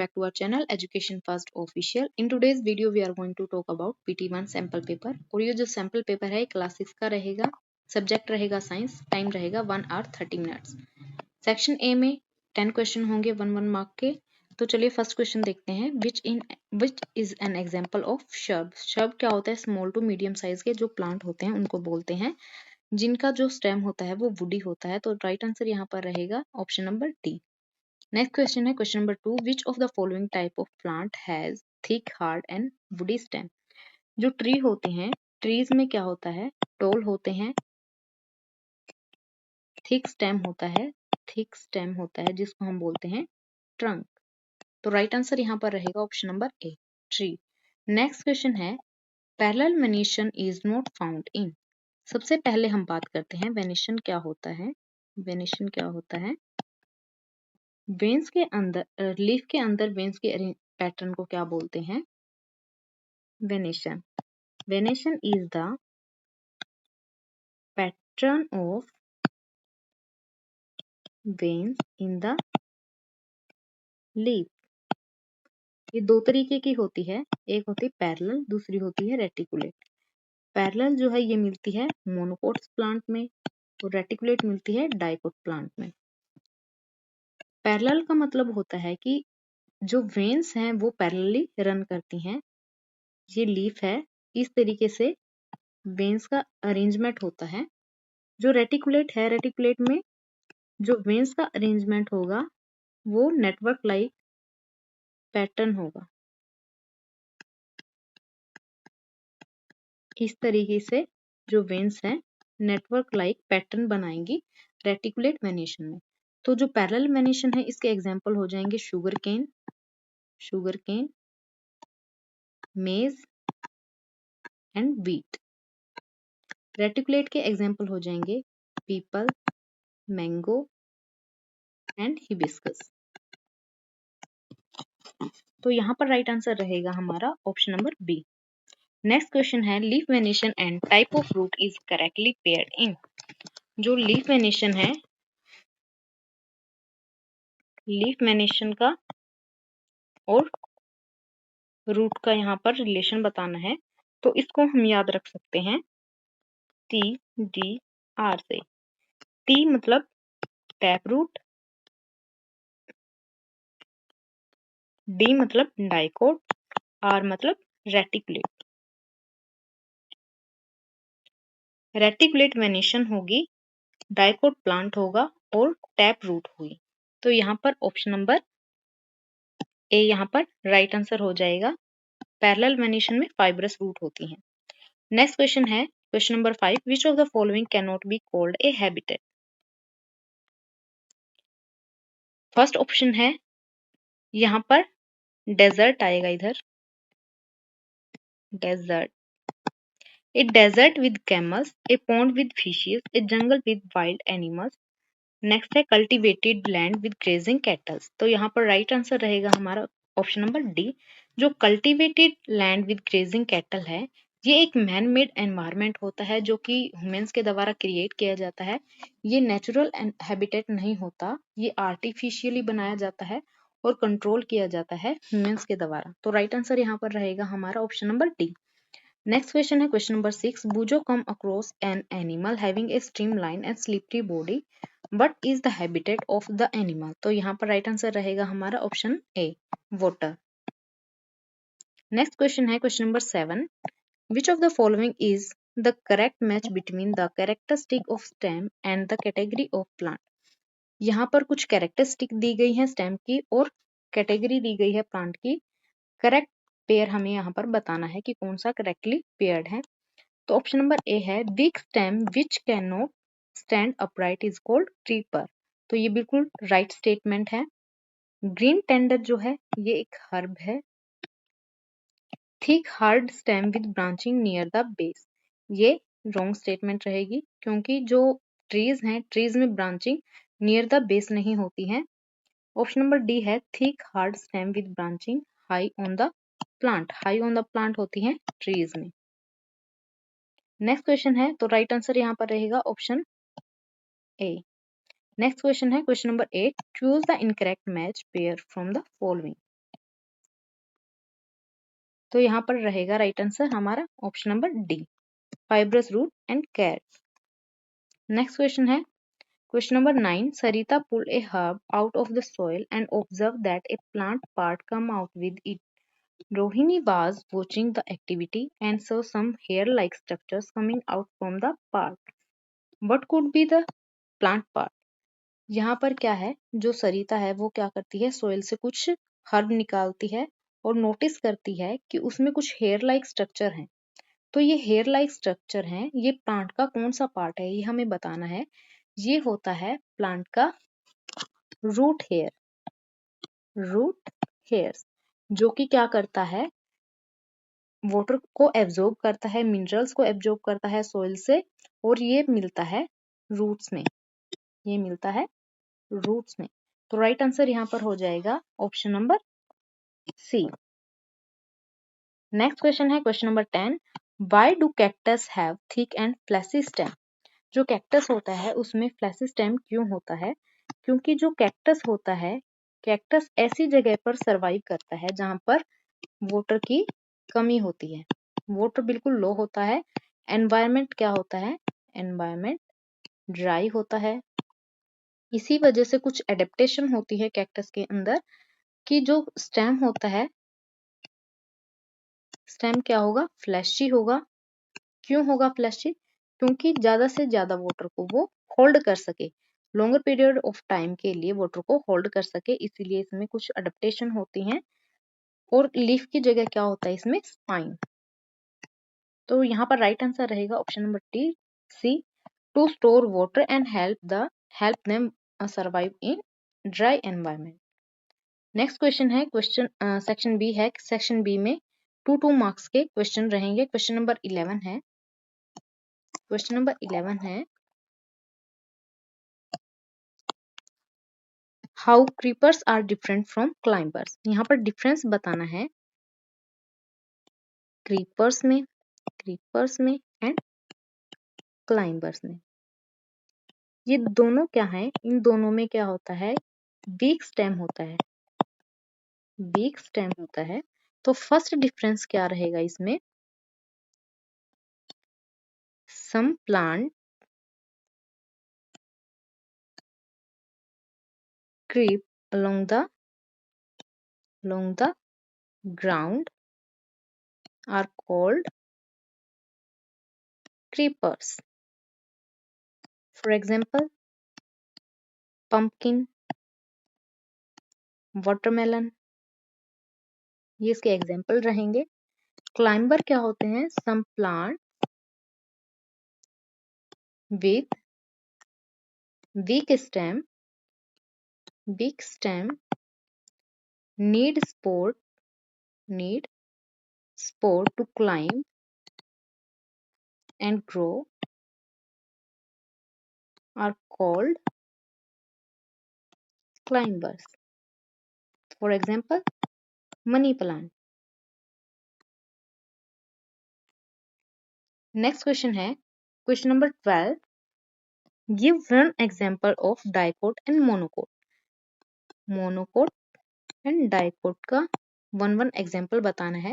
back to our channel Education First Official. In today's video we are going to talk about PT1 sample paper. और ये जो sample paper है class 6 का रहेगा, subject रहेगा science, time रहेगा 1 hour 30 minutes. Section A में 10 question होंगे 1 मार्क के. तो चलिए फर्स्ट क्वेश्चन देखते हैं. Which is an example of shrub. Shrub क्या होता है? स्मॉल टू मीडियम साइज के जो प्लांट होते हैं उनको बोलते हैं, जिनका जो स्टेम होता है वो वुडी होता है. तो राइट आंसर यहाँ पर रहेगा option number D. Next question है question number 2. Which of the following type of plant has thick hard and woody stem. जो ट्री होते हैं, ट्रीज में क्या होता है? टॉल होते हैं, थिक स्टेम होता है, थिक स्टेम होता है जिसको हम बोलते हैं ट्रंक. तो राइट आंसर यहाँ पर रहेगा option number A, tree. Next question है parallel venation is not found in. सबसे पहले हम बात करते हैं वेनेशन क्या होता है. वेनेशन क्या होता है? वेन्स के अंदर, लीफ के अंदर वेन्स के पैटर्न को क्या बोलते हैं? Venation. Venation is the pattern of veins in the leaf. ये दो तरीके की होती है, एक होती है पैरेलल, दूसरी होती है रेटिकुलेट. पैरेलल जो है ये मिलती है मोनोकोट्स प्लांट में और रेटिकुलेट मिलती है डाइकोट प्लांट में. पैरेलल का मतलब होता है कि जो वेन्स हैं वो पैरेलली रन करती हैं. ये लीफ है, इस तरीके से वेन्स का अरेंजमेंट होता है. जो रेटिकुलेट है, रेटिकुलेट में जो वेन्स का अरेंजमेंट होगा वो नेटवर्क लाइक पैटर्न होगा. इस तरीके से जो वेन्स हैं नेटवर्क लाइक पैटर्न बनाएंगी रेटिकुलेट वेनेशन में. तो जो पैरेलल वेनेशन है इसके एग्जांपल हो जाएंगे शुगर केन, मेज एंड व्हीट. रेटिकुलेट के एग्जांपल हो जाएंगे पीपल, मैंगो एंड हिबिस्कस. तो यहाँ पर राइट आंसर रहेगा हमारा option number B. Next question है leaf venation and type of root is correctly paired in. जो लीफ वेनेशन है, लीफ वेनेशन का और रूट का यहाँ पर रिलेशन बताना है. तो इसको हम याद रख सकते हैं TDR से. T मतलब टैप रूट, D मतलब डाइकोट, R मतलब रेटिकुलेट. रेटिकुलेट वेनेशन होगी, डाइकोट प्लांट होगा और टैप रूट हुई. तो यहाँ पर ऑप्शन नंबर ए यहाँ पर राइट आंसर हो जाएगा. पैरेलल वेनेशन में फाइब्रस रूट होती हैं. नेक्स्ट क्वेश्चन है question number 5. Which of the following can not be called a habitat. First option है यहाँ पर डेजर्ट आएगा. इधर desert. A desert with camels, a pond with fishes, a jungle with wild animals. Next है cultivated land with grazing cattles. तो यहाँ पर right answer रहेगा हमारा ऑप्शन नंबर डी. जो cultivated land with grazing cattle है ये एक मैन मेड एनवायरनमेंट होता है जो कि ह्यूमंस के द्वारा क्रिएट किया जाता है. ये नेचुरल हैबिटेट नहीं होता, ये आर्टिफिशियली बनाया जाता है और कंट्रोल किया जाता है ह्यूमंस के द्वारा. तो राइट आंसर यहाँ पर रहेगा हमारा option number D. Next question है question number 6. Boojho come across an animal having a streamline and slippery body. What is the habitat of the animal? तो यहाँ पर राइट आंसर रहेगा हमारा option A, water. Next question है question number 7. Which of the following is the correct match between the characteristic of stem and the category of plant? यहाँ पर कुछ characteristic दी गई है स्टेम की और कैटेगरी दी गई है प्लांट की. करेक्ट पेयर हमें यहाँ पर बताना है कि कौन सा करेक्टली पेयर्ड है. तो ऑप्शन नंबर ए है week stem which can not stand upright is called creeper. तो ये बिल्कुल राइट स्टेटमेंट है. ग्रीन टेंडर जो है ये एक हर्ब है. Thick hard stem with branching near the base, ये रॉन्ग स्टेटमेंट रहेगी क्योंकि जो ट्रीज हैं ट्रीज में ब्रांचिंग नियर द बेस नहीं होती है. ऑप्शन नंबर डी है thick hard stem with branching high on the plant. High on the plant होती है ट्रीज में. नेक्स्ट क्वेश्चन है तो राइट आंसर यहाँ पर रहेगा ऑप्शन ए. नेक्स्ट क्वेश्चन है question number 8. Choose the incorrect match pair from the following. तो यहाँ पर रहेगा राइट आंसर हमारा option number D, fibrous root and कैर। नेक्स्ट क्वेश्चन है question number 9, Sarita pulled a herb out of the soil and observed that a plant part come out with it. Rohini was watching the activity and saw some hair-like structures coming out from the part. What could be the plant part? यहाँ पर क्या है, जो सरिता है वो क्या करती है, सोइल से कुछ हर्ब निकालती है और नोटिस करती है कि उसमें कुछ हेयर लाइक स्ट्रक्चर हैं। तो ये हेयर लाइक स्ट्रक्चर हैं, ये प्लांट का कौन सा पार्ट है ये हमें बताना है। ये होता है प्लांट का रूट हेयर, रूट हेयर्स, जो कि क्या करता है, वाटर को एब्जॉर्ब करता है, मिनरल्स को एब्जॉर्ब करता है सोइल से, और ये मिलता है रूट्स में, ये मिलता है रूट्स में। तो राइट आंसर यहाँ पर हो जाएगा option number C. Next question है question number 10, why do cactus have thick and fleshy stem? जो कैक्टस होता है उसमें फ्लैसी स्टेम क्यों होता है? क्योंकि जो कैक्टस होता है, कैक्टस ऐसी जगह पर सरवाइव करता है जहां पर वाटर की कमी होती है, वाटर बिल्कुल लो होता है, एनवायरनमेंट क्या होता है, एनवायरनमेंट ड्राई होता है। इसी वजह से कुछ एडेप्टेशन होती है कैक्टस के अंदर कि जो स्टेम होता है, स्टेम क्या होगा, फ्लैशी होगा। क्यों होगा फ्लैशी? क्योंकि ज्यादा से ज्यादा वाटर को वो होल्ड कर सके, लॉन्गर पीरियड ऑफ टाइम के लिए वाटर को होल्ड कर सके, इसीलिए इसमें कुछ अडेप्टेशन होती हैं। और लीफ की जगह क्या होता है इसमें, स्पाइन। तो यहाँ पर राइट आंसर रहेगा option number T C, to store water and help them survive in dry environment. Next question है क्वेश्चन सेक्शन बी है, सेक्शन बी में 2 मार्क्स के क्वेश्चन रहेंगे। क्वेश्चन नंबर 11 है, क्वेश्चन नंबर 11 है, how creepers are different from climbers? यहाँ पर difference बताना है क्रीपर्स में एंड क्लाइंबर्स में। ये दोनों क्या है, इन दोनों में क्या होता है, वीक स्टेम होता है, वीक स्टेम होता है। तो फर्स्ट डिफरेंस क्या रहेगा इसमें, some plant creep along the ground are called creepers. For example, pumpkin, watermelon, ये इसके एग्जाम्पल रहेंगे। क्लाइंबर क्या होते हैं, some plant with weak stem need sport to climb and grow are called climbers. For example, money plant. Next question है question number 12, give one example of dicot and monocot. Monocot and dicot का one example बताना है।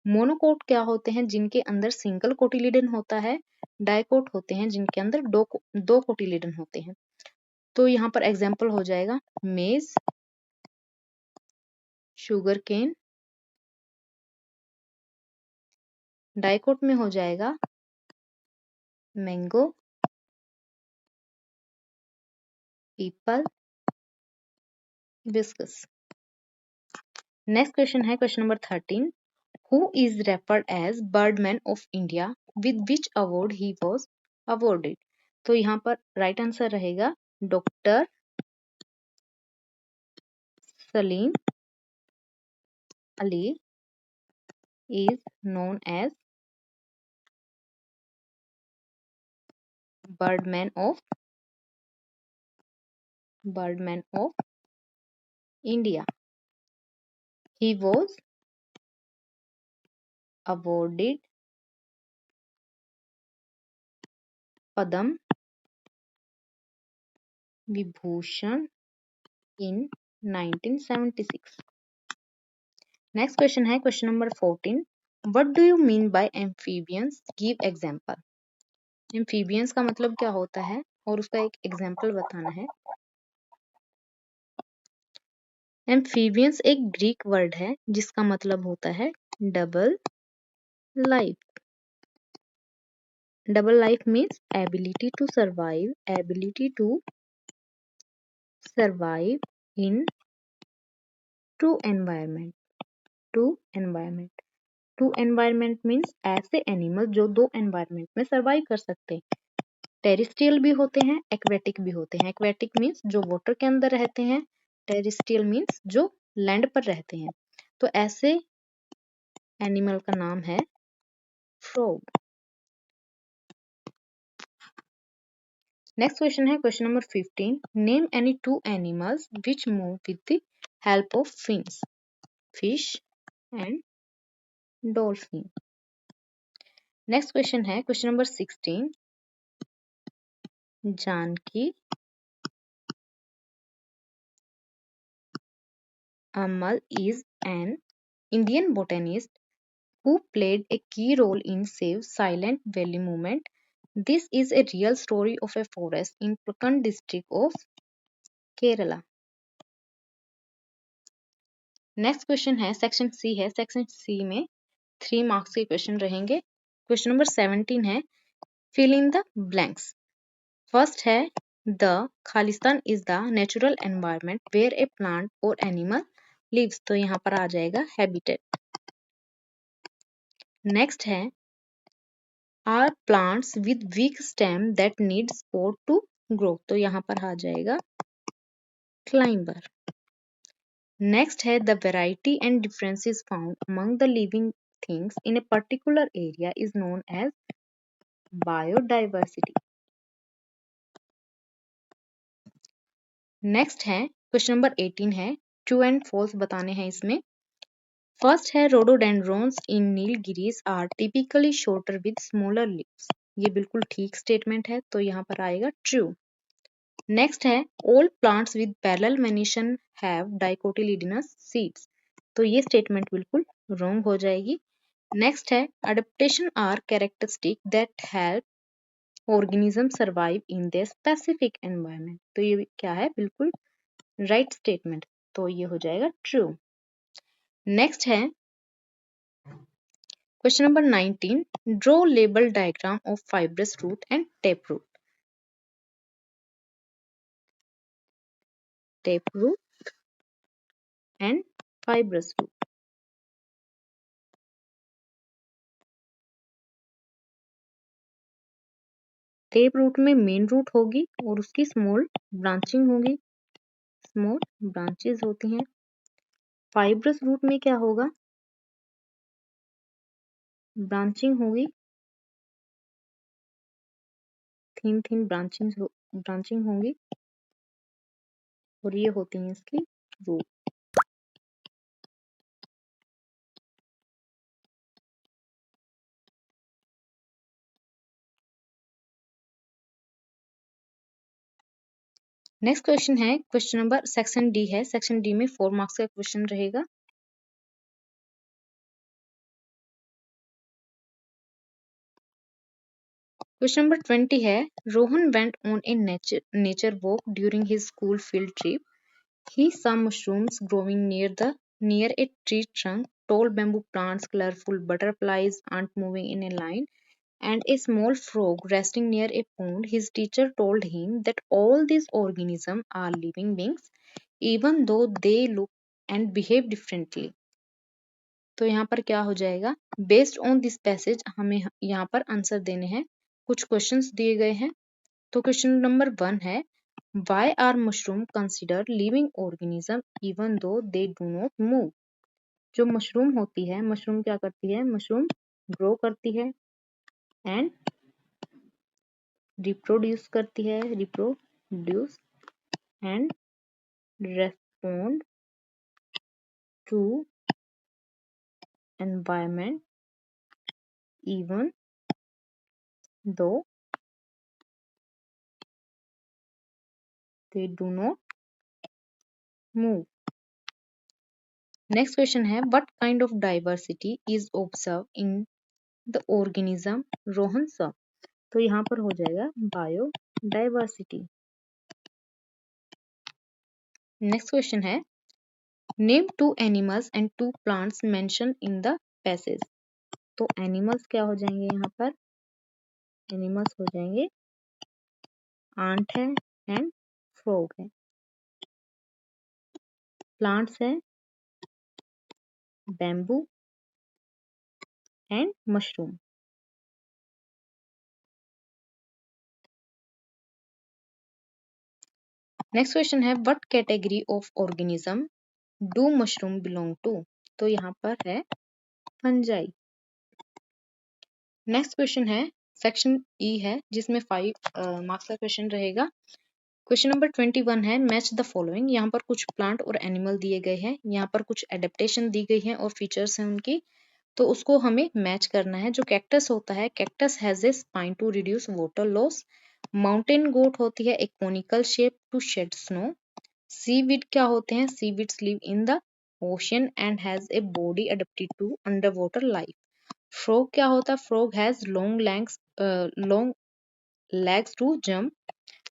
Monocot क्या होते हैं, जिनके अंदर single cotyledon होता है। डाइकोट होते हैं जिनके अंदर दो कोटिलिडन होते हैं। तो यहाँ पर एग्जाम्पल हो जाएगा मेज, शुगर केन। डाइकोट में हो जाएगा mango, peepal, hibiscus. Next question है question number 13, who is referred as birdman of India, with which award he was awarded? तो यहाँ पर राइट आंसर रहेगा doctor Salim Ali is known as birdman of India. He was awarded Padam Vibhushan in 1976. Next question है question number 14, What do you mean by amphibians? Give example. Amphibians का मतलब क्या होता है और उसका एक एग्जाम्पल बताना है। एम्फीबियंस एक ग्रीक वर्ड है जिसका मतलब होता है double life. Double life means ability to survive in two environment। Two environment means ऐसे एनिमल जो दो एनवायरमेंट में सर्वाइव कर सकते हैं। टेरिस्ट्रियल भी होते हैं, एक्वेटिक भी होते हैं। एक्वेटिक मीन्स जो वाटर के अंदर रहते हैं, टेरिस्ट्रियल मीन्स जो लैंड पर रहते हैं। तो ऐसे एनिमल का नाम है फ्रॉग। नेक्स्ट क्वेश्चन है question number 15। Name any two animals which move with the help of fins. Fish and dolphin. Next question है question number 16। Janaki Ammal is an Indian botanist who played a key role in Save Silent Valley movement. This is a real story of a forest in Palakkad district of Kerala. Next question है section C है। Section सी में 3 marks के question रहेंगे। Question number 17 है fill in the blanks. First है the खालिस्तान is the natural environment where a plant और animal lives. तो यहाँ पर आ जाएगा हैबिटेट। नेक्स्ट है are plants with weak stem that need support to grow. तो यहाँ पर आ जाएगा क्लाइंबर। नेक्स्ट है the variety and differences found among the living things in a particular area is known as biodiversity. Next है question number 18 है true and false बताने हैं इसमें। फर्स्ट है rhododendrons in Nilgiris are typically shorter with smaller leaves. ये बिल्कुल ठीक statement है, तो यहाँ पर आएगा ट्रू। नेक्स्ट है all plants with parallel venation have dicotyledonous seeds. तो ये स्टेटमेंट बिल्कुल रॉन्ग हो जाएगी। नेक्स्ट है adaptation are characteristic that help organism survive in their specific environment. तो ये क्या है, बिल्कुल राइट स्टेटमेंट, तो ये हो जाएगा ट्रू। नेक्स्ट है question number 19। Draw label diagram of fibrous root and tap root. Tap root and fibrous root. Tap root में मेन रूट होगी और उसकी स्मॉल ब्रांचिंग होगी, स्मॉल ब्रांचेस होती हैं। फाइब्रस रूट में क्या होगा, ब्रांचिंग होगी, थिन थिन ब्रांचिंग होंगी और ये होती हैं इसकी रूट। नेक्स्ट क्वेश्चन है क्वेश्चन नंबर सेक्शन डी है। सेक्शन डी में 4 मार्क्स का क्वेश्चन रहेगा। क्वेश्चन नंबर 20 है Rohan went on A nature walk during his school field trip. He saw mushrooms growing near a tree trunk, tall bamboo plants, colorful butterflies, ant moving in a line, and a small frog resting near a pond. His teacher told him that all these organisms are living beings, even though they look and behave differently. तो यहाँ पर क्या हो जाएगा, based on this passage हमें यहाँ पर answer देने हैं। कुछ क्वेश्चंस दिए गए हैं। तो क्वेश्चन नंबर 1 है Why are mushroom considered living organism even though they do not move? जो मशरूम होती है, मशरूम क्या करती है, मशरूम ग्रो करती है एंड रिप्रोड्यूस करती है, reproduce and respond to environment even though they do not move. Next question है what kind of diversity is observe in the organism? Rohan sir. तो यहाँ पर हो जाएगा बायोडाइवर्सिटी। नेक्स्ट क्वेश्चन है name 2 animals and 2 plants mention in the passage. तो animals क्या हो जाएंगे यहाँ पर? एनिमल्स हो जाएंगे आंट है एंड फ्रॉग है। प्लांट्स है bamboo and mushroom. Next question है what category of organism do mushroom belong to? तो यहाँ पर है फंजाई। नेक्स्ट क्वेश्चन है सेक्शन ई है जिसमें 5 मार्क्स का क्वेश्चन रहेगा। क्वेश्चन नंबर 21 है मैच द फॉलोइंग। यहाँ पर कुछ प्लांट और एनिमल दिए गए हैं, यहाँ पर कुछ एडेप्टेशन दी गई है और फीचर्स हैं उनकी, तो उसको हमें मैच करना है। जो कैक्टस होता है, cactus has a spine to reduce water loss. Mountain goat होती है एक conical shape to shed snow. Seaweed क्या होते हैं? Seaweeds live in the ocean and has a body adapted to under water life. Frog क्या होता है? Frog has long legs to jump.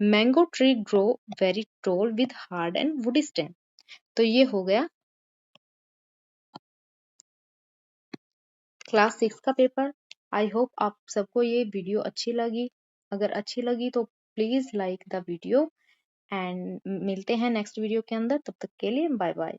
Mango tree grow very tall with hard and woody stem. तो ये हो गया class 6 का paper. I hope आप सबको ये वीडियो अच्छी लगी। अगर अच्छी लगी तो please like the video and मिलते हैं नेक्स्ट वीडियो के अंदर। तब तक के लिए बाय बाय।